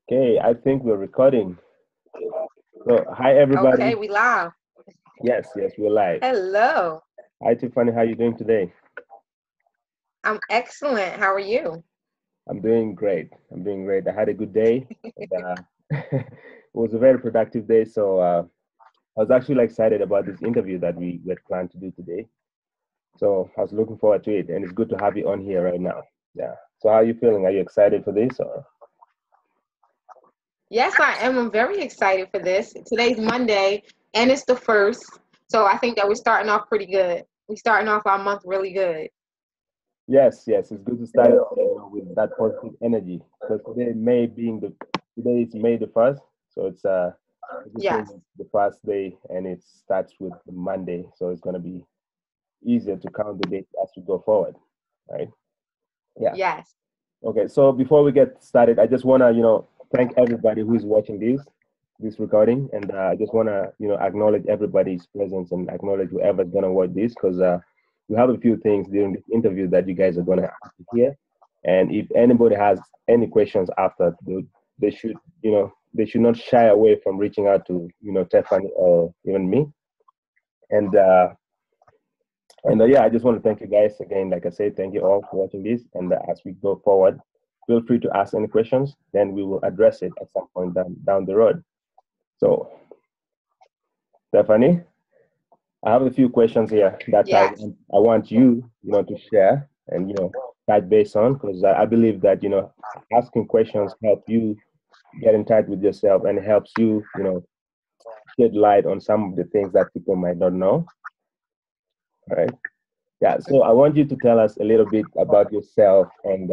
Okay, I think we're recording. So, hi everybody. Okay, we live. Yes, yes, we're live. Hello. Hi Tiffany, how you doing today? I'm excellent. How are you? I'm doing great. I'm doing great. I had a good day, and it was a very productive day. So I was actually excited about this interview that we had planned to do today. So I was looking forward to it, and it's good to have you on here right now. Yeah. So how are you feeling? Are you excited for this? Or Yes, I am. I'm very excited for this. Today's Monday, and it's the first. So I think that we're starting off pretty good. We're starting off our month really good. yes, yes, it's good to start with that positive energy. So today is May the first, so it's the Yes. thing, the first day, and it starts with the Monday, so it's gonna be easier to count the days as we go forward, right? Yeah. Yes. Okay. So before we get started, I just wanna thank everybody who's watching this recording, and I just wanna acknowledge everybody's presence and acknowledge whoever's gonna watch this because we have a few things during this interview that you guys are gonna have to hear, and if anybody has any questions after, they should they should not shy away from reaching out to Tiffany or even me, and yeah, I just want to thank you guys again. Like I said, thank you all for watching this. And as we go forward, feel free to ask any questions. Then we will address it at some point down the road. So, Stephanie, I have a few questions here that Yes. I want you, to share and touch base on because I believe that asking questions help you get in touch with yourself and helps you, shed light on some of the things that people might not know. All right. Yeah, so I want you to tell us a little bit about yourself and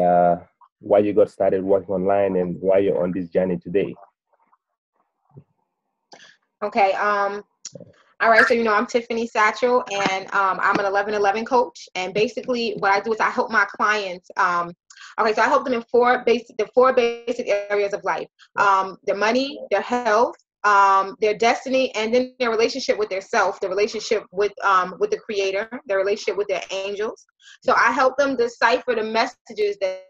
why you got started working online and why you're on this journey today. Okay. All right. So I'm Tiffany Satchel, and I'm an 1111 coach. And basically, what I do is I help my clients. Okay, so I help them in four basic areas of life: their money, their health, their destiny, and then their relationship with their self, their relationship with the creator, their relationship with their angels. So I help them decipher the messages that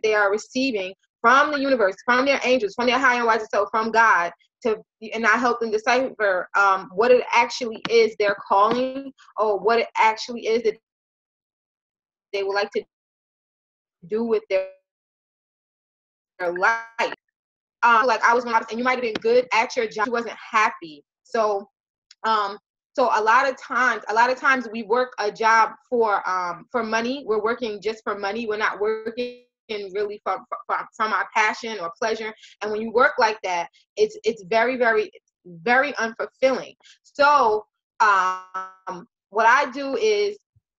they are receiving from the universe, from their angels, from their higher and wiser self, from God, to and I help them decipher what it actually is they're calling, or what it actually is that they would like to do with their life. Like I was when I was, and you might have been good at your job, but you wasn't happy. So a lot of times we work a job for money. We're working just for money. We're not working really from our passion or pleasure. And when you work like that, it's very unfulfilling. So what I do is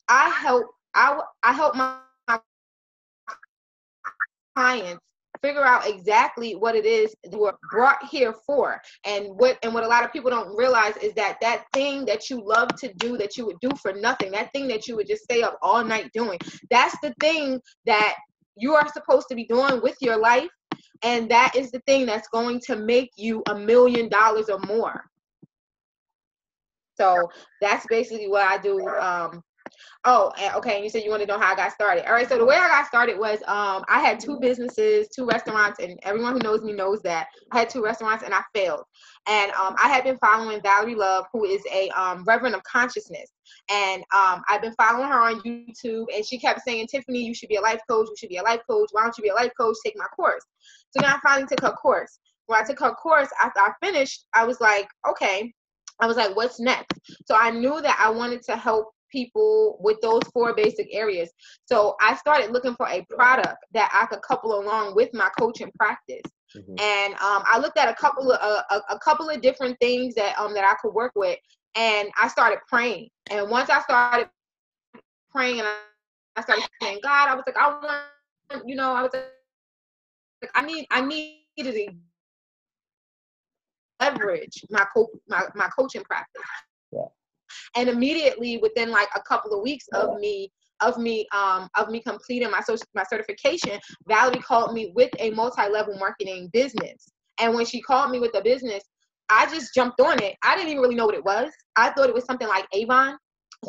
I help I help my clients figure out exactly what it is they were brought here for. And what a lot of people don't realize is that thing that you love to do, that you would do for nothing, that thing that you would just stay up all night doing, that's the thing that you are supposed to be doing with your life. And that is the thing that's going to make you $1 million or more. So that's basically what I do. Oh, okay. And you said you want to know how I got started. All right. So the way I got started was I had two businesses, two restaurants, and everyone who knows me knows that I had two restaurants and I failed. And I had been following Valerie Love, who is a Reverend of Consciousness. And I've been following her on YouTube, and she kept saying, Tiffany, you should be a life coach. You should be a life coach. Why don't you be a life coach? Take my course. So then I finally took her course. When I took her course, after I finished, I was like, okay. I was like, what's next? So I knew that I wanted to help people with those four basic areas. So I started looking for a product that I could couple along with my coaching practice. Hmm. And I looked at a couple of different things that I could work with, and I started praying. And once I started praying and I started saying, God, I was like, I needed to leverage my coaching practice. Yeah. And immediately within like a couple of weeks of me completing my certification, Valerie called me with a multi-level marketing business. And when she called me with a business, I just jumped on it. I didn't even really know what it was. I thought it was something like Avon.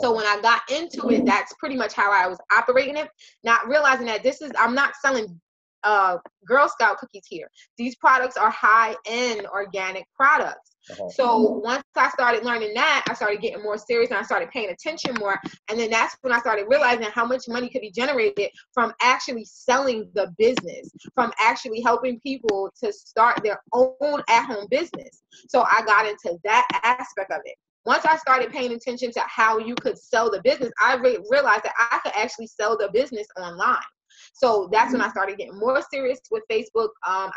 So when I got into it, that's pretty much how I was operating it, not realizing that I'm not selling Girl Scout cookies here. These products are high-end organic products. So once I started learning that, I started getting more serious and I started paying attention more. And then that's when I started realizing how much money could be generated from actually selling the business, from actually helping people to start their own at-home business. So I got into that aspect of it. Once I started paying attention to how you could sell the business, I realized that I could actually sell the business online. So that's when I started getting more serious with Facebook. I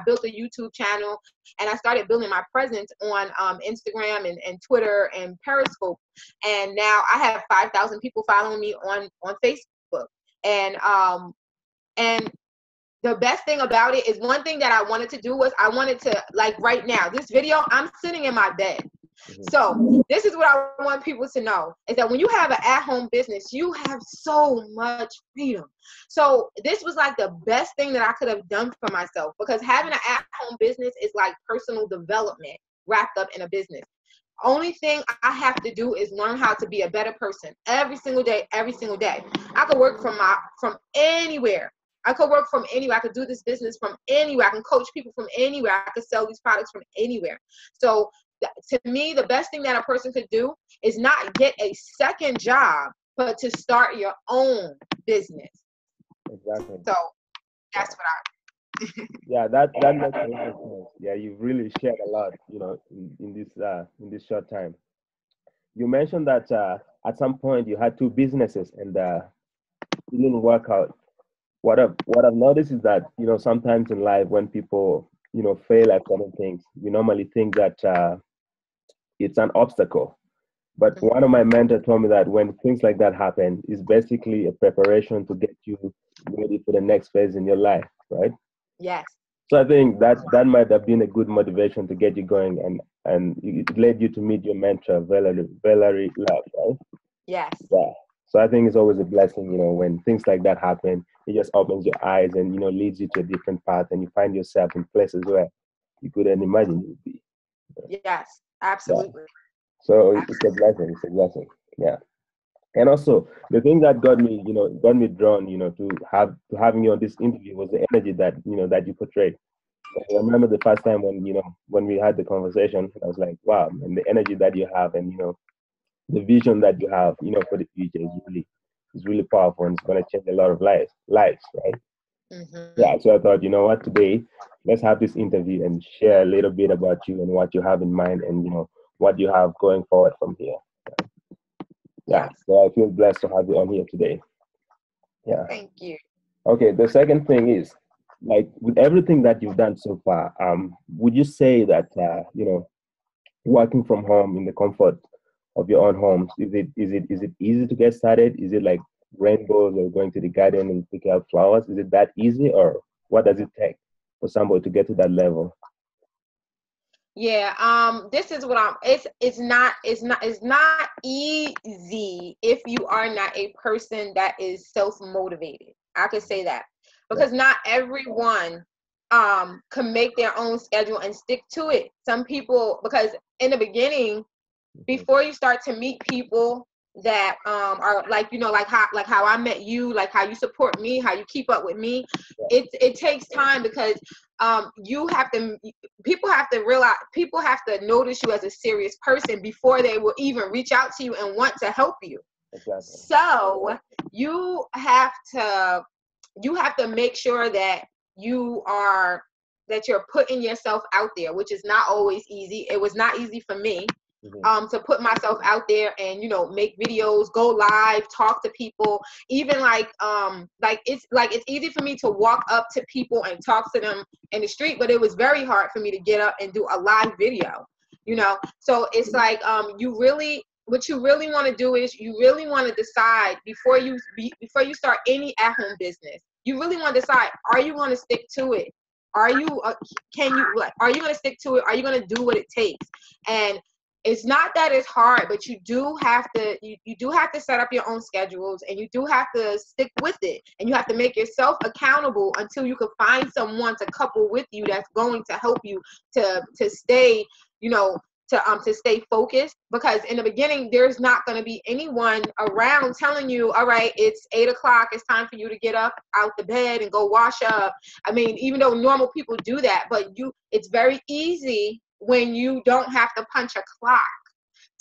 built a YouTube channel and I started building my presence on Instagram and Twitter and Periscope. And now I have 5,000 people following me on Facebook. And the best thing about it is one thing that I wanted to do was I wanted to, like right now, this video, I'm sitting in my bed. So this is what I want people to know is that when you have an at-home business, you have so much freedom. So this was like the best thing that I could have done for myself, because having an at-home business is like personal development wrapped up in a business. Only thing I have to do is learn how to be a better person every single day, every single day. I could work from anywhere. I could work from anywhere. I could do this business from anywhere. I can coach people from anywhere. I could sell these products from anywhere. So to me, the best thing that a person could do is not get a second job, but to start your own business. Exactly. So that's what I. Yeah, that makes a lot of sense. Yeah, you've really shared a lot, in this short time. You mentioned that at some point you had two businesses and it didn't work out. What I've noticed is that sometimes in life when people fail at certain things, we normally think that it's an obstacle. But one of my mentors told me that when things like that happen, it's basically a preparation to get you ready for the next phase in your life, right? Yes. So I think that might have been a good motivation to get you going, and it led you to meet your mentor, Valerie Love, right? Yes. Yeah. So I think it's always a blessing, when things like that happen. It just opens your eyes and leads you to a different path, and you find yourself in places where you couldn't imagine you'd be. Yes, Yeah. absolutely. So it's a Absolutely. blessing. It's a blessing. Yeah. And also the thing that got me drawn, to having you on this interview was the energy that you portrayed. I remember the first time when we had the conversation, I was like, wow, and the energy that you have and the vision that you have, for the future is really powerful, and it's gonna change a lot of lives, right? Mm-hmm. Yeah. So I thought, you know what, today let's have this interview and share a little bit about you and what you have in mind and what you have going forward from here. Yeah. Yes. So I feel blessed to have you on here today. Yeah. Thank you. Okay. The second thing is, like, with everything that you've done so far, would you say that working from home in the comfort of your own homes, is it easy to get started? Is it like rainbows or going to the garden and pick out flowers? Is it that easy, or what does it take for somebody to get to that level? Yeah, this is what it's not easy if you are not a person that is self-motivated. I could say that. Yeah. Because not everyone can make their own schedule and stick to it. Some people, because in the beginning, Mhm. before you start to meet people that are like, like how I met you, like how you support me, how you keep up with me, it takes time, because you have to people have to notice you as a serious person before they will even reach out to you and want to help you. Exactly. So you have to make sure that you're putting yourself out there, which is not always easy. It was not easy for me Mhm. to put myself out there and make videos, go live, talk to people. Even it's easy for me to walk up to people and talk to them in the street, but it was very hard for me to get up and do a live video. So it's like what you really want to do is you really want to decide before you start any at-home business. You really want to decide, are you going to stick to it? Are you are you going to stick to it? Are you going to do what it takes? And it's not that it's hard, but you do have to set up your own schedules, and you do have to stick with it, and you have to make yourself accountable until you can find someone to couple with you that's going to help you to stay, to stay focused, because in the beginning there's not going to be anyone around telling you, all right, it's 8 o'clock, it's time for you to get up out the bed and go wash up. I mean, even though normal people do that, but it's very easy when you don't have to punch a clock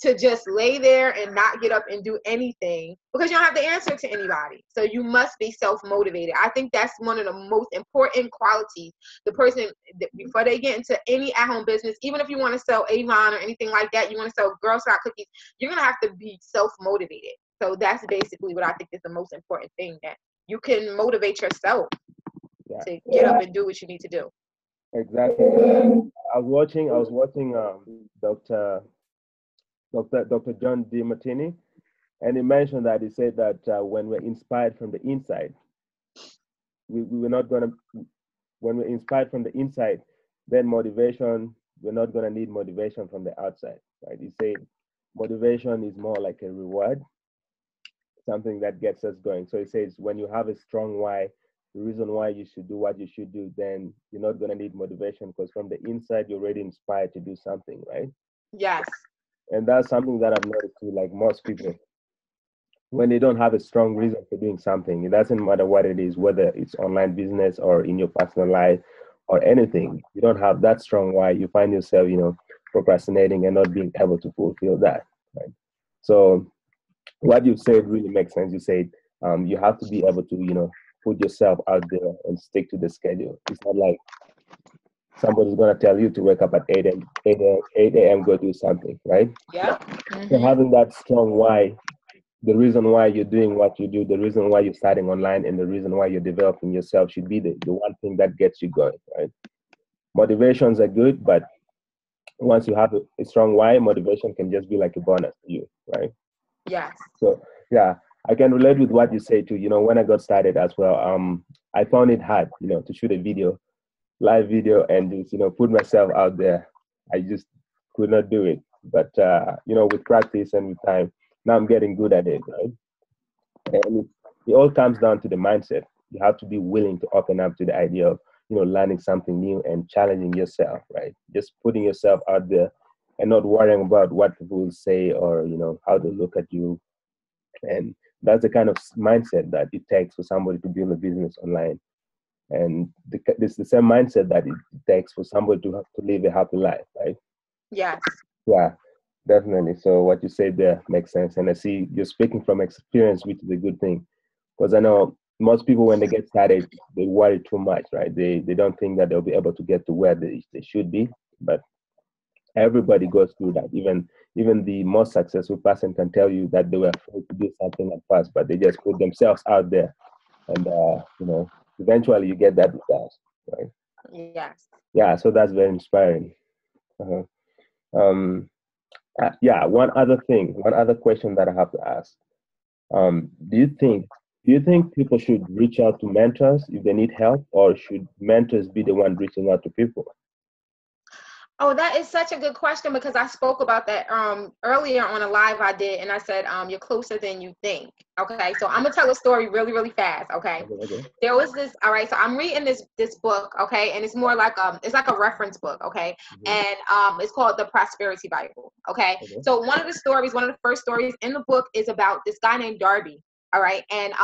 to just lay there and not get up and do anything, because you don't have to answer to anybody. So you must be self-motivated. I think that's one of the most important qualities. The person, before they get into any at-home business, even if you want to sell Avon or anything like that, you want to sell Girl Scout cookies, you're going to have to be self-motivated. So that's basically what I think is the most important thing, that you can motivate yourself to get up and do what you need to do. Exactly. I was watching Dr. John D. Martini, and he mentioned that he said that when we're inspired from the inside, we're not gonna. When we're inspired from the inside, then motivation, we're not gonna need motivation from the outside, right? He said motivation is more like a reward, something that gets us going. So he says when you have a strong why, the reason why you should do what you should do, then you're not gonna need motivation, because from the inside you're already inspired to do something, right? Yes. And that's something that I've noticed too, like most people, when they don't have a strong reason for doing something, it doesn't matter what it is, whether it's online business or in your personal life or anything, you don't have that strong why, you find yourself, procrastinating and not being able to fulfill that, right? So what you said really makes sense. You said you have to be able to, put yourself out there and stick to the schedule. It's not like somebody's going to tell you to wake up at 8 a.m., go do something, right? Yeah. So having that strong why, the reason why you're doing what you do, the reason why you're starting online, and the reason why you're developing yourself should be the one thing that gets you going, right? Motivations are good, but once you have a strong why, motivation can just be like a bonus to you, right? Yes. So yeah, I can relate with what you say too. When I got started as well, I found it hard, to shoot a live video, and just, put myself out there. I just could not do it. But with practice and with time, now I'm getting good at it, right? And it all comes down to the mindset. You have to be willing to open up to the idea of, learning something new and challenging yourself, right? Just putting yourself out there and not worrying about what people will say, or, how they look at you. And that's the kind of mindset that it takes for somebody to build a business online. And it's the same mindset that it takes for somebody to live a happy life, right? Yes. Yeah, definitely. So what you said there makes sense. And I see you're speaking from experience, which is a good thing. Because I know most people, when they get started, they worry too much, right? They don't think that they'll be able to get to where they should be. But everybody goes through that. Even the most successful person can tell you that they were afraid to do something at first, but they just put themselves out there. And, eventually you get that result, right? Yes. Yeah, so that's very inspiring. Uh-huh. Yeah, one other question that I have to ask. Do you think people should reach out to mentors if they need help, or should mentors be the one reaching out to people? Oh, that is such a good question, because I spoke about that earlier on a live I did, and I said you're closer than you think. Okay, so I'm gonna tell a story really, really fast. Okay, Okay. there was this. All right, so I'm reading this book. Okay, and it's more like it's like a reference book. Okay, Mm-hmm. and it's called the Prosperity Bible. Okay, Okay. so one of the first stories in the book is about this guy named Darby. All right, and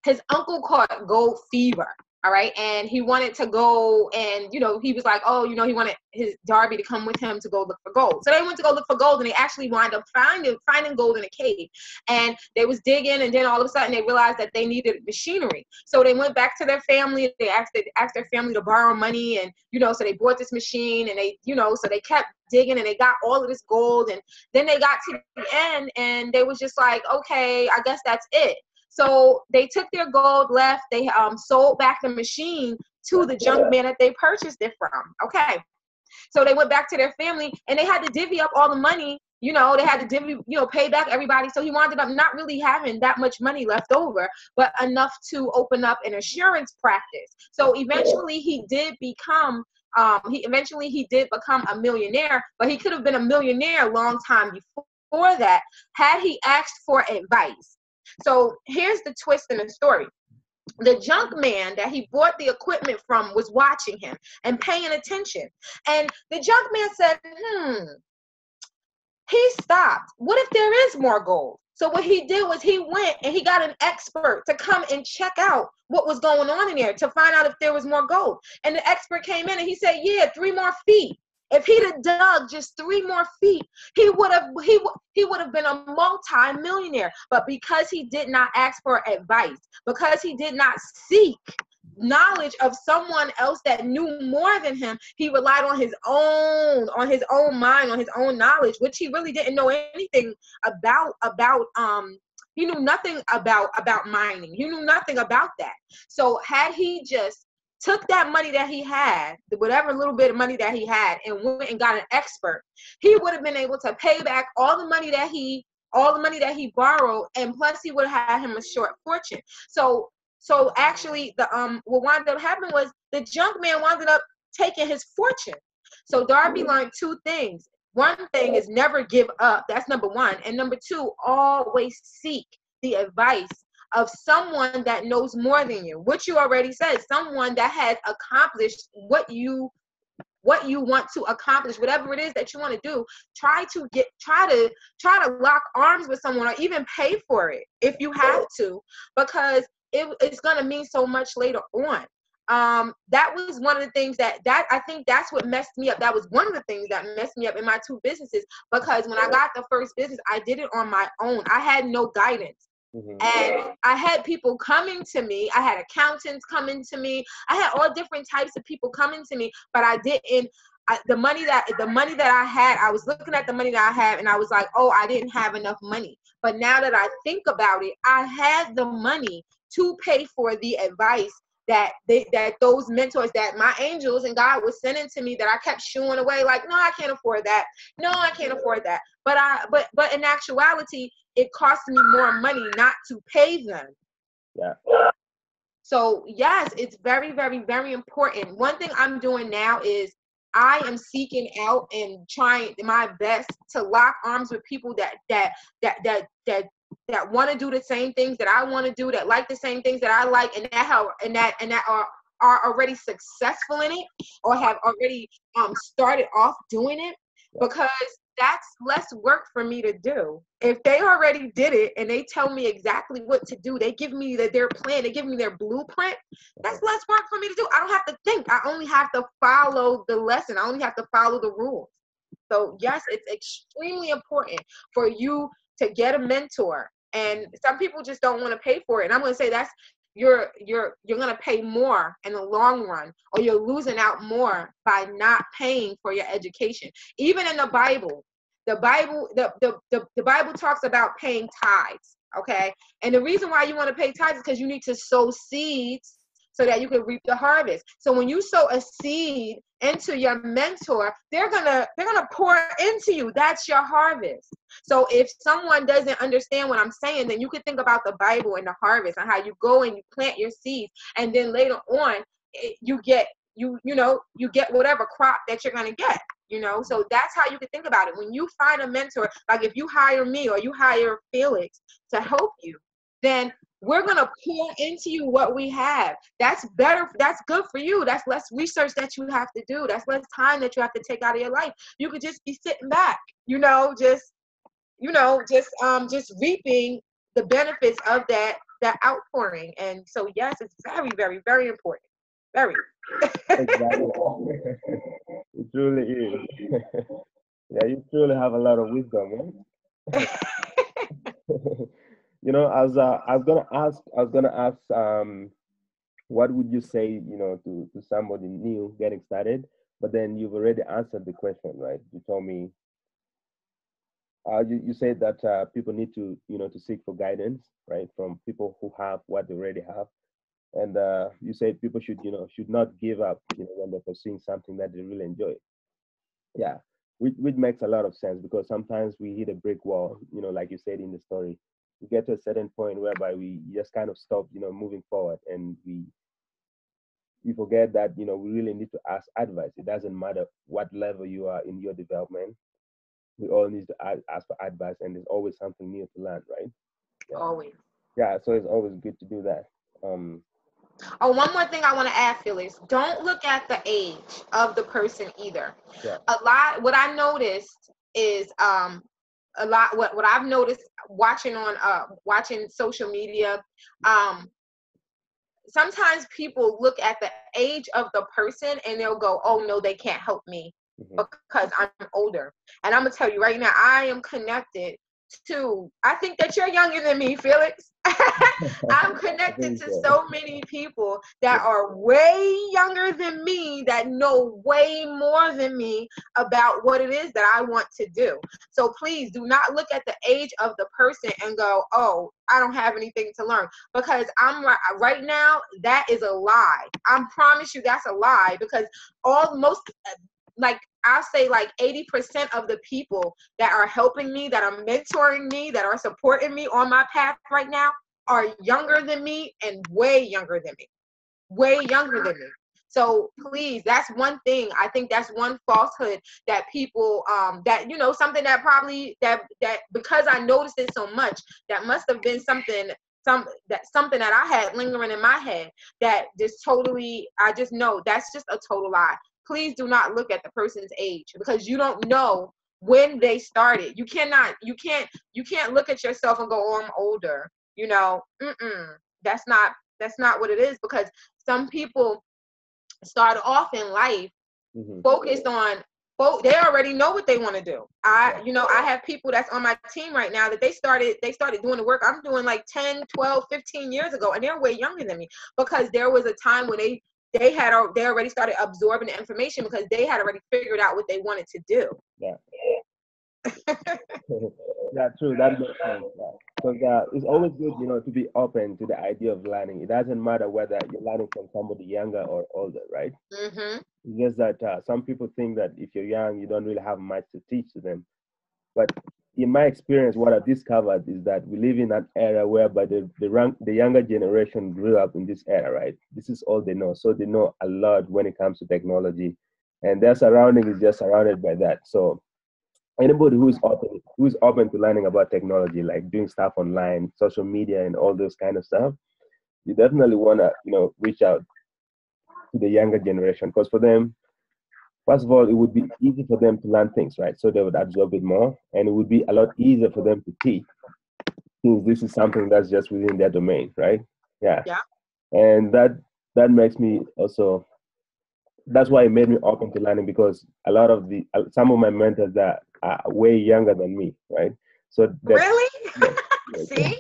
his uncle caught gold fever. All right. And he wanted to go, and, he was like, oh, he wanted his Darby to come with him to go look for gold. So they went to go look for gold, and they actually wind up finding gold in a cave. And they was digging, and then all of a sudden they realized that they needed machinery. So they went back to their family. They asked their family to borrow money, and, so they bought this machine, and they, so they kept digging, and they got all of this gold. And then they got to the end, and they was just like, okay, I guess that's it. So they took their gold, left. They sold back the machine to the junk man that they purchased it from. Okay. So they went back to their family, and they had to divvy up all the money. They had to pay back everybody. So he wound up not really having that much money left over, but enough to open up an insurance practice. So eventually he did become a millionaire, but he could have been a millionaire a long time before that had he asked for advice. So here's the twist in the story. The junk man that he bought the equipment from was watching him and paying attention. And the junk man said, He stopped. What if there is more gold? So what he did was he went and he got an expert to come and check out what was going on in there to find out if there was more gold. And the expert came in and he said, yeah, 3 more feet. If he'd have dug just 3 more feet, he would have been a multi-millionaire. But because he did not ask for advice, because he did not seek knowledge of someone else that knew more than him, he relied on his own mind, on his own knowledge, which he really didn't know anything about. He knew nothing about mining. He knew nothing about that. So had he just took that money that he had, whatever little bit of money that he had, and went and got an expert, he would have been able to pay back all the money that he borrowed, and plus he would have had him a short fortune. So actually, what wound up happening was the junk man wound up taking his fortune. So Darby learned 2 things. One thing is never give up. That's number 1. And number 2, always seek the advice of someone that knows more than you. Which you already said, someone that has accomplished what you want to accomplish, whatever it is that you want to do. Try to lock arms with someone, or even pay for it if you have to, because it's going to mean so much later on. That was one of the things that I think that's what messed me up. That was one of the things that messed me up in my 2 businesses, because when I got the first business, I did it on my own. I had no guidance. And I had people coming to me. I had accountants coming to me. I had all different types of people coming to me, but I didn't. The money that I had, I was looking at the money that I had, and I was like, oh, I didn't have enough money. But now that I think about it, I had the money to pay for the advice that those mentors, that my angels and God was sending to me, that I kept shooing away, like, no, I can't afford that. No, I can't afford that. But in actuality, it cost me more money not to pay them. Yeah. So yes, it's very, very, very important. One thing I'm doing now is I am seeking out and trying my best to lock arms with people that want to do the same things that I want to do, that like the same things that I like, and that are already successful in it, or have already started off doing it, because that's less work for me to do. If they already did it and they tell me exactly what to do, they give me their plan, they give me their blueprint, that's less work for me to do. I don't have to think. I only have to follow the lesson. I only have to follow the rules. So yes, it's extremely important for you to get a mentor. And some people just don't want to pay for it. And I'm going to say that's you're going to pay more in the long run, or you're losing out more by not paying for your education. Even in the Bible, the Bible talks about paying tithes. Okay. And the reason why you want to pay tithes is because you need to sow seeds so that you can reap the harvest. So when you sow a seed into your mentor, they're gonna pour into you. That's your harvest. So if someone doesn't understand what I'm saying, then you could think about the Bible and the harvest, and how you go and you plant your seeds, and then later on you get whatever crop that you're gonna get. So that's how you can think about it. When you find a mentor, like if you hire me or you hire Felix to help you, then we're going to pour into you what we have. That's better. That's good for you. That's less research that you have to do. That's less time that you have to take out of your life. You could just be sitting back, just reaping the benefits of that outpouring. And so, yes, it's very, very, very important. Very. Exactly. It truly is. Yeah, you truly have a lot of wisdom, man. I was gonna ask, what would you say, to somebody new getting started? But then you've already answered the question, right? You told me, you said that people need to, to seek for guidance, right, from people who have what they already have. And you said people should not give up, when they're pursuing something that they really enjoy. Yeah, which makes a lot of sense, because sometimes we hit a brick wall, like you said in the story. We get to a certain point whereby we just kind of stop, moving forward, and we forget that, we really need to ask advice. It doesn't matter what level you are in your development. We all need to ask for advice, and there's always something new to learn, right? Yeah. Always. Yeah, so it's always good to do that. Oh, one more thing I want to add, Phyllis. Don't look at the age of the person either. Yeah. What I noticed is a lot, what I've noticed watching social media, sometimes people look at the age of the person and they'll go, oh no, they can't help me because I'm older. And I'm gonna tell you right now, I am connected to, I think that you're younger than me, Felix. I'm connected to so many people that are way younger than me, that know way more than me about what it is that I want to do. So please do not look at the age of the person and go, oh, I don't have anything to learn, because I'm right now, that is a lie. I promise you that's a lie, because like I'll say like 80% of the people that are helping me, that are mentoring me, that are supporting me on my path right now are younger than me and way younger than me. Way younger than me. So please, that's one thing. I think that's one falsehood that people, that, you know, something that probably, that because I noticed it so much, that must have been something that I had lingering in my head, that just totally, I just know that's just a total lie. Please do not look at the person's age, because you don't know when they started. You can't look at yourself and go, oh, I'm older. You know, that's not what it is, because some people start off in life focused on, they already know what they want to do. I have people that's on my team right now that they started doing the work I'm doing like 10, 12, 15 years ago, and they're way younger than me, because there was a time when they already started absorbing the information, because they had already figured out what they wanted to do. Yeah. Yeah, true. That makes sense. Because it's always good, you know, to be open to the idea of learning. It doesn't matter whether you're learning from somebody younger or older, right? It's just that some people think that if you're young, you don't really have much to teach to them. But in my experience, what I've discovered is that we live in an era whereby the younger generation grew up in this era, right? This is all they know. So they know a lot when it comes to technology, and their surrounding is just surrounded by that. So anybody who's open to learning about technology, like doing stuff online, social media, and all those kind of stuff, you definitely want to, you know, reach out to the younger generation, because for them, first of all, it would be easy for them to learn things, right? So they would absorb it more, and it would be a lot easier for them to teach, since this is something that's just within their domain, right? Yeah. And that makes me also, that's why it made me open to learning, because a lot of some of my mentors that are way younger than me, right? So really? See?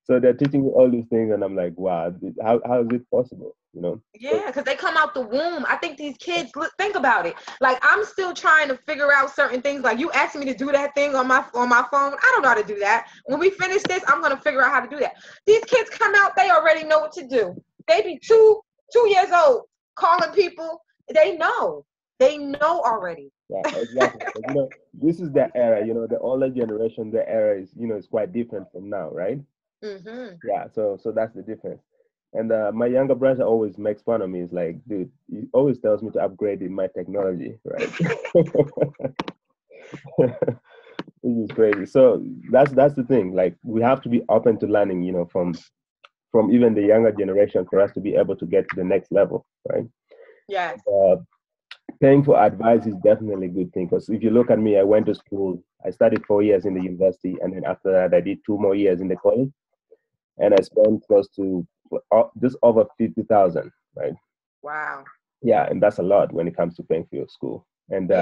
So they're teaching me all these things, and I'm like, wow, how is it possible? You know? Yeah, because they come out the womb. I think these kids, think about it. Like, I'm still trying to figure out certain things. Like, you asked me to do that thing on my phone. I don't know how to do that. When we finish this, I'm gonna figure out how to do that. These kids come out, they already know what to do. They be two years old, calling people. They know already. Yeah, exactly. You know, this is the era. You know, the older generation, the era is, you know, is quite different from now, right? Yeah. So that's the difference. And my younger brother always makes fun of me. He's like, dude, he always tells me to upgrade in my technology, right? This is crazy. So that's the thing. Like, we have to be open to learning, you know, from even the younger generation, for us to be able to get to the next level, right? Yes. Paying for advice is definitely a good thing, because if you look at me, I went to school, I studied 4 years in the university, and then after that, I did 2 more years in the college, and I spent close to just over 50,000, right? Wow. Yeah, and that's a lot when it comes to paying for your school. And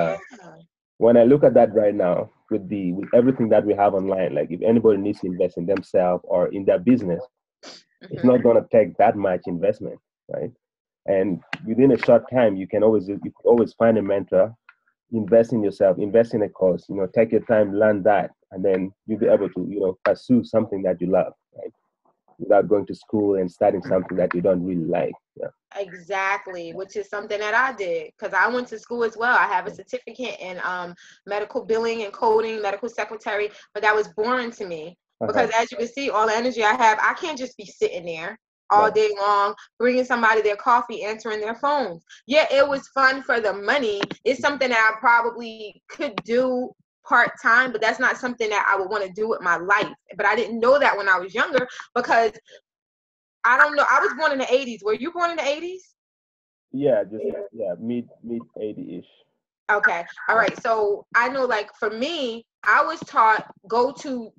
when I look at that right now, with everything that we have online, like if anybody needs to invest in themselves or in their business, it's not going to take that much investment, right? And within a short time, you could always find a mentor, invest in yourself, invest in a course, you know, take your time, learn that, and then you'll be able to, you know, pursue something that you love, right? Without going to school and starting something that you don't really like. Yeah. Exactly, which is something that I did, because I went to school as well. I have a certificate in medical billing and coding, medical secretary, but that was boring to me, because as you can see, all the energy I have, I can't just be sitting there all day long, bringing somebody their coffee, answering their phones. Yeah, it was fun for the money. It's something that I probably could do part-time, but that's not something that I would want to do with my life. But I didn't know that when I was younger, because I don't know. I was born in the 80s. Were you born in the 80s? Yeah, just mid 80-ish. Okay. All right. So I know, like, for me, I was taught go to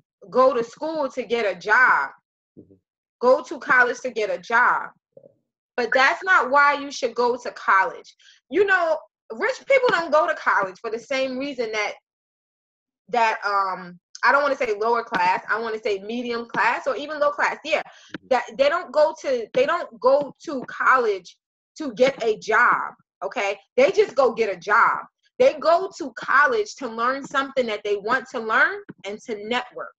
school to get a job, Mhm. go to college to get a job. But that's not why you should go to college. You know, rich people don't go to college for the same reason that I don't want to say lower class, I want to say medium class or even low class. Yeah. That they don't go to college to get a job, okay? They just go get a job. They go to college to learn something that they want to learn and to network,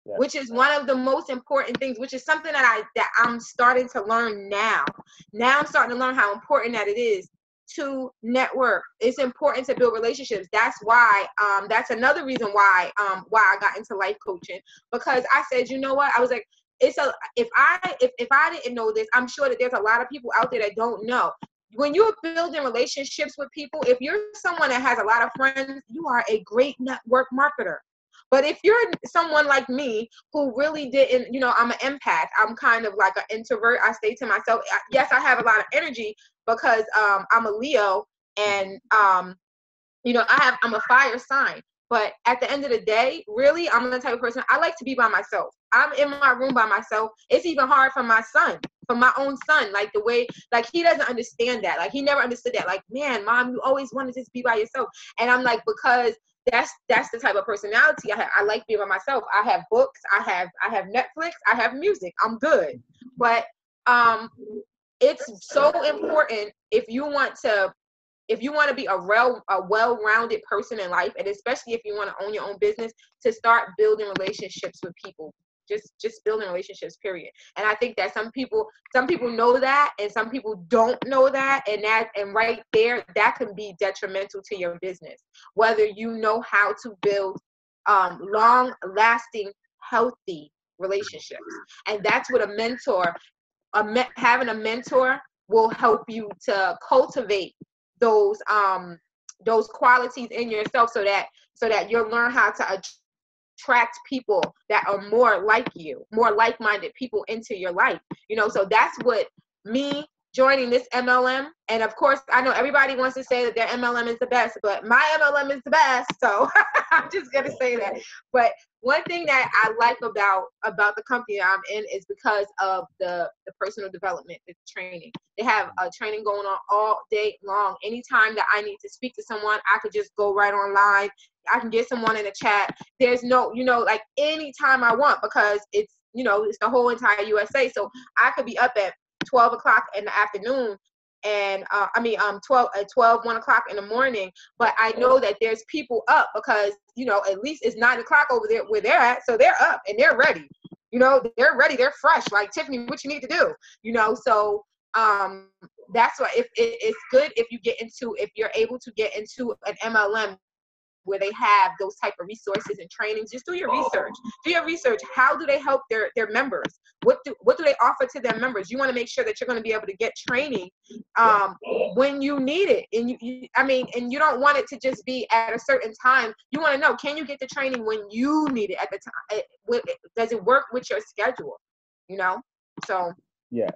Yeah. which is one of the most important things, which is something that I'm starting to learn now. Now I'm starting to learn how important that it is to network. It's important to build relationships. That's why that's another reason why I got into life coaching, because I said, you know what? I was like, if I didn't know this, I'm sure that there's a lot of people out there that don't know. When you're building relationships with people, if you're someone that has a lot of friends, you are a great network marketer. But if you're someone like me who really didn't, I'm an empath. I'm kind of like an introvert. I stay to myself. Yes, I have a lot of energy because I'm a Leo, and I'm a fire sign. But at the end of the day, really, I'm the type of person, I like to be by myself. I'm in my room by myself. It's even hard for my son, for my own son, like the way, like, he doesn't understand that. Like, he never understood that. Like, man, mom, you always want to just be by yourself. And I'm like, because that's the type of personality I have. I like being by myself. I have books. I have Netflix. I have music. I'm good. But it's so important if you want to be a well-rounded person in life, and especially if you want to own your own business, to start building relationships with people. Just building relationships, period. And I think that some people know that, and some people don't know that, and right there, that can be detrimental to your business. Whether you know how to build long-lasting, healthy relationships, and that's what having a mentor will help you to cultivate those qualities in yourself, so that you'll learn how to attract people that are more like you, more like-minded people into your life. So that's what me joining this MLM, and of course I know everybody wants to say that their MLM is the best, but my MLM is the best, so I'm just gonna say that. But one thing that I like about the company I'm in is because of the personal development, the training. They have a training going on all day long. Anytime that I need to speak to someone, I could just go right online. I can get someone in a chat. There's no, like, anytime I want, because it's the whole entire USA. So I could be up at 12 o'clock in the afternoon, and 1 o'clock in the morning, but I know that there's people up because at least it's 9 o'clock over there where they're at, so they're up and they're ready. They're ready, they're fresh. Like, Tiffany, what you need to do? So that's why it's good if you're able to get into an MLM where they have those type of resources and trainings. Just do your research. How do they help their members? What do they offer to their members? You want to make sure that you're going to be able to get training when you need it, and you don't want it to just be at a certain time. You want to know, can you get the training when you need it at the time? Does it work with your schedule? So Yeah,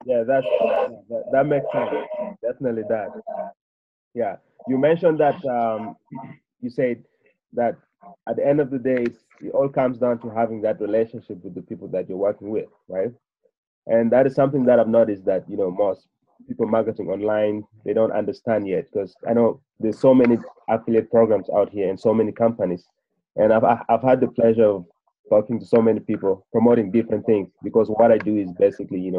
that makes sense. Definitely that. Yeah, you mentioned that you said that at the end of the day, it all comes down to having that relationship with the people that you're working with, right? And that is something that I've noticed that most people marketing online, they don't understand yet, because I know there's so many affiliate programs out here and so many companies, and I've had the pleasure of talking to so many people promoting different things, because what I do is basically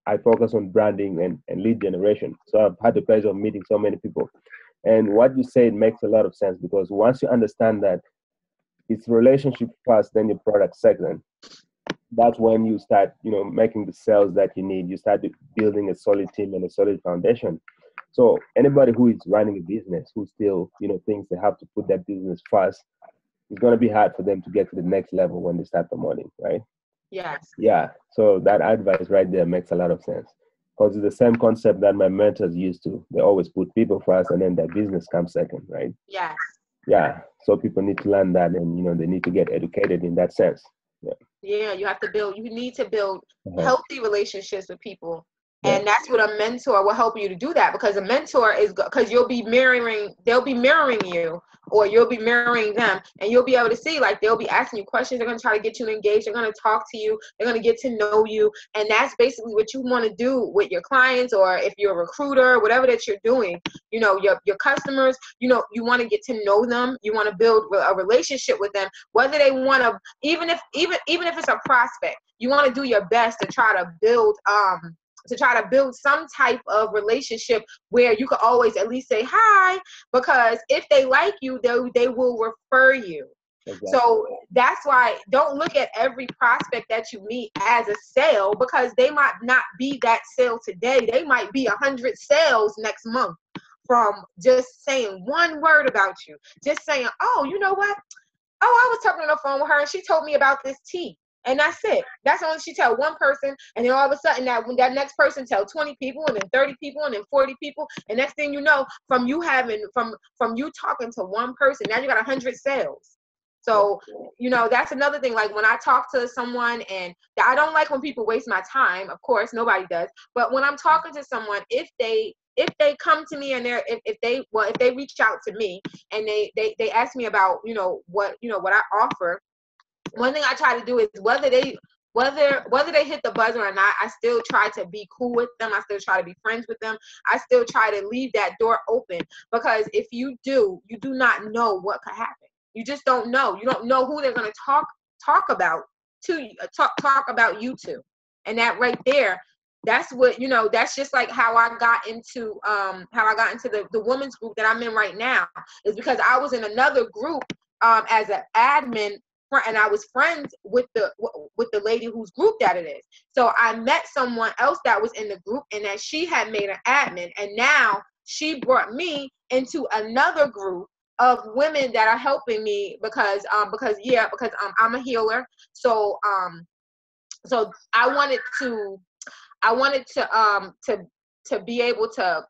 I focus on branding and lead generation. So I've had the pleasure of meeting so many people, and what you said makes a lot of sense, because once you understand that it's relationship first, then your product second, that's when you start, making the sales that you need. You start building a solid team and a solid foundation. So anybody who is running a business, who still, thinks they have to put that business first, it's going to be hard for them to get to the next level when they start promoting, right? yes. Yeah. So that advice right there makes a lot of sense, because it's the same concept that my mentors used to. They always put people first and then their business comes second, right? Yes. Yeah. So people need to learn that, and, they need to get educated in that sense. Yeah. Yeah, you need to build Uh-huh. healthy relationships with people. Yeah. And that's what a mentor will help you to do that, because a mentor is because they'll be mirroring you, or you'll be mirroring them, and you'll be able to see, like, they'll be asking you questions. They're going to try to get you to engage. They're going to talk to you. They're going to get to know you. And that's basically what you want to do with your clients, or if you're a recruiter, whatever that you're doing, you know, your customers, you know, you want to get to know them. You want to build a relationship with them, whether they want to, even if it's a prospect, you want to do your best to try to build some type of relationship where you can always at least say hi, because if they like you, they will refer you. Exactly. So that's why don't look at every prospect that you meet as a sale, because they might not be that sale today. They might be 100 sales next month from just saying one word about you, just saying, oh, you know what? Oh, I was talking on the phone with her and she told me about this tea. And that's it. That's only she tell one person, and then all of a sudden that when that next person tell 20 people, and then 30 people, and then 40 people, and next thing you know, from you talking to one person, now you got 100 sales. So, you know, that's another thing. Like when I talk to someone, and I don't like when people waste my time. Of course, nobody does. But when I'm talking to someone, if they come to me and if they reach out to me and they ask me about, what I offer, one thing I try to do is whether they hit the buzzer or not, I still try to be cool with them. I still try to be friends with them. I still try to leave that door open, because if you do not know what could happen. You just don't know. You don't know who they're going to talk about to you, talk about you to. And that right there, that's what, that's just like how I got into the women's group that I'm in right now, is because I was in another group as an admin, and I was friends with the lady whose group that it is. So I met someone else that was in the group, and that she had made an admin, and now she brought me into another group of women that are helping me because I'm a healer. So I wanted to be able to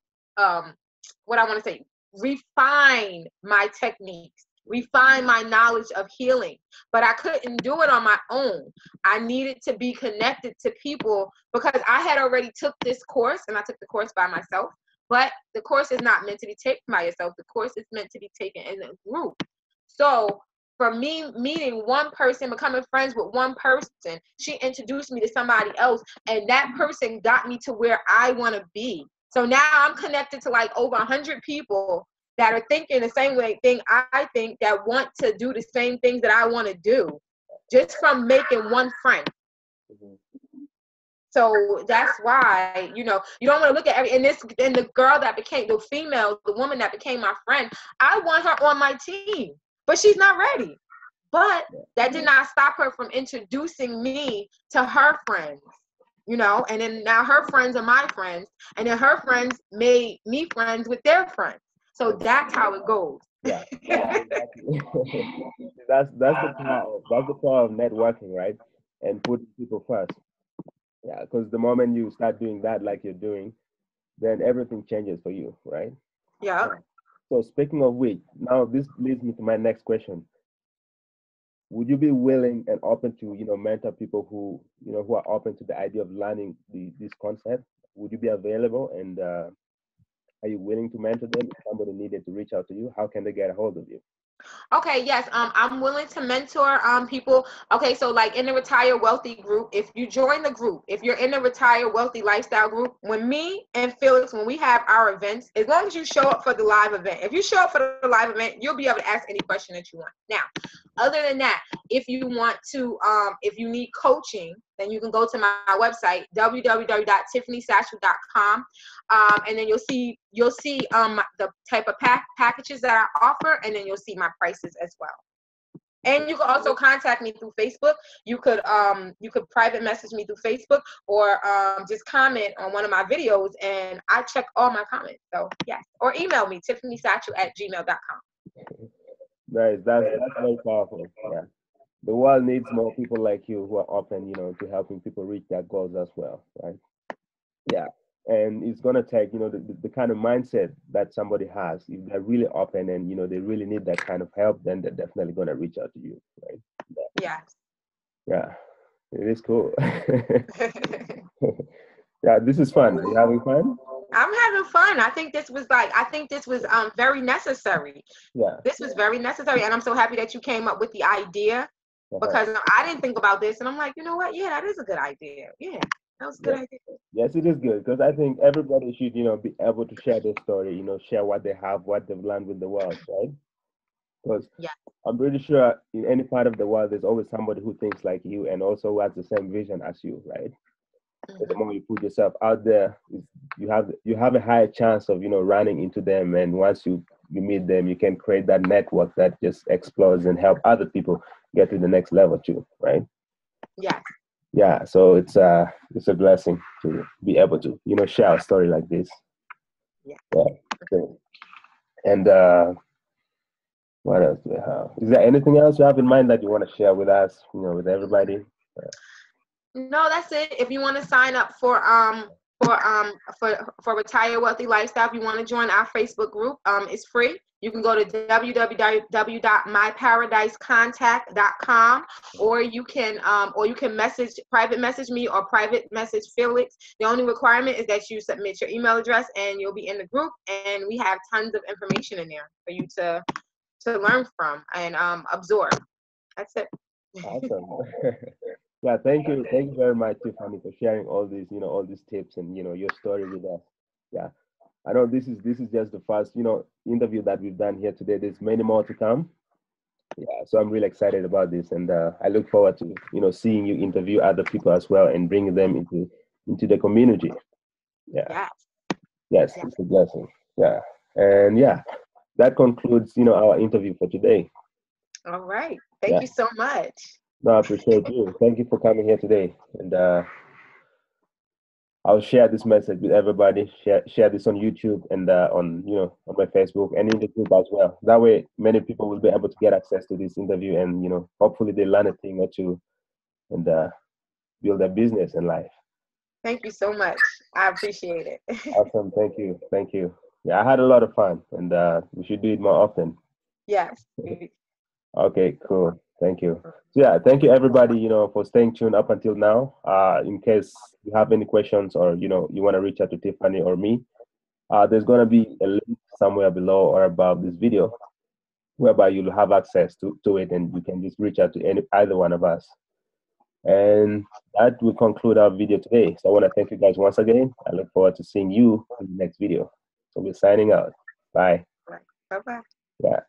what I want to say, refine my techniques, refine my knowledge of healing, but I couldn't do it on my own. I needed to be connected to people, because I had already took this course, and I took the course by myself, but the course is not meant to be taken by yourself. The course is meant to be taken in a group. So for me, meeting one person, becoming friends with one person, she introduced me to somebody else, and that person got me to where I want to be. So now I'm connected to like over 100 people that are thinking the same thing I think, that want to do the same things that I want to do, just from making one friend. Mm-hmm. So that's why, you don't want to look at and the girl that became the woman that became my friend, I want her on my team, but she's not ready. But that did not stop her from introducing me to her friends, and then now her friends are my friends, and then her friends made me friends with their friends. So that's how it goes. Yeah, exactly. That's the power of networking, right? And putting people first. Yeah, because the moment you start doing that, like you're doing, then everything changes for you, right? Yeah. So speaking of which, now this leads me to my next question. Would you be willing and open to, mentor people who are open to the idea of learning this concept? Would you be available, and are you willing to mentor them? If somebody needed to reach out to you, how can they get a hold of you? Okay, yes, I'm willing to mentor people. Okay, so like in the Retire Wealthy group, if you join the group, if you're in the Retire Wealthy Lifestyle group, when me and Felix, when we have our events, as long as you show up for the live event, if you show up for the live event, you'll be able to ask any question that you want. Now, other than that, if you want to, if you need coaching, then you can go to my website, www.tiffanysatchel.com. And then you'll see the type of packages that I offer, and then you'll see my prices as well. And you can also contact me through Facebook. You could private message me through Facebook, or just comment on one of my videos, and I check all my comments. So yes, or email me, tiffanysatchel@gmail.com. Nice. That's very powerful. Yeah. The world needs more people like you who are open, to helping people reach their goals as well, right? Yeah. And it's gonna take, the kind of mindset that somebody has. If they're really open and they really need that kind of help, then they're definitely gonna reach out to you, right? Yes. Yeah. It is cool. Yeah, this is fun. Are you having fun? I'm having fun. I think this was very necessary. Yeah. This was very necessary, and I'm so happy that you came up with the idea, Uh-huh. because I didn't think about this, and I'm like, you know what? Yeah, that is a good idea. Yeah, that was a good Yes. idea. Yes, it is good because I think everybody should, be able to share their story, share what they have, what they've learned with the world, right? Because Yeah. I'm pretty sure in any part of the world, there's always somebody who thinks like you and also who has the same vision as you, right? So the Hmm. more you put yourself out there, you have a higher chance of running into them, and once you meet them, you can create that network that just explodes and help other people get to the next level too, right? Yes. Yeah, so it's a blessing to be able to share a story like this. Yeah. Yeah. So, and what else do we have? Is there anything else you have in mind that you want to share with us, with everybody? No, that's it. If you want to sign up for Retire Wealthy Lifestyle, if you want to join our Facebook group, it's free. You can go to www.myparadisecontact.com, or you can private message me or private message Felix. The only requirement is that you submit your email address, and you'll be in the group. And we have tons of information in there for you to learn from and absorb. That's it. Awesome. Yeah, thank you very much, Tiffany, for sharing all these tips and your story with us. Yeah, I know this is just the first interview that we've done here today. There's many more to come. Yeah, so I'm really excited about this, and I look forward to seeing you interview other people as well and bringing them into the community. Yeah, Yeah. yes, Yeah. it's a blessing. Yeah, and yeah, that concludes our interview for today. All right. Thank Yeah, you so much. no, I appreciate you. Thank you for coming here today, and I'll share this message with everybody. Share this on YouTube and on my Facebook and in the group as well. That way, many people will be able to get access to this interview, and hopefully they learn a thing or two and build a business in life. Thank you so much. I appreciate it. Awesome. Thank you. Yeah, I had a lot of fun, and we should do it more often. Yes. Okay, cool. Thank you. So yeah, thank you everybody, for staying tuned up until now. In case you have any questions or you want to reach out to Tiffany or me, there's going to be a link somewhere below or above this video whereby you'll have access to it, and you can just reach out to either one of us. And that will conclude our video today. So I want to thank you guys once again. I look forward to seeing you in the next video. So we're signing out. Bye. Bye bye. Yeah.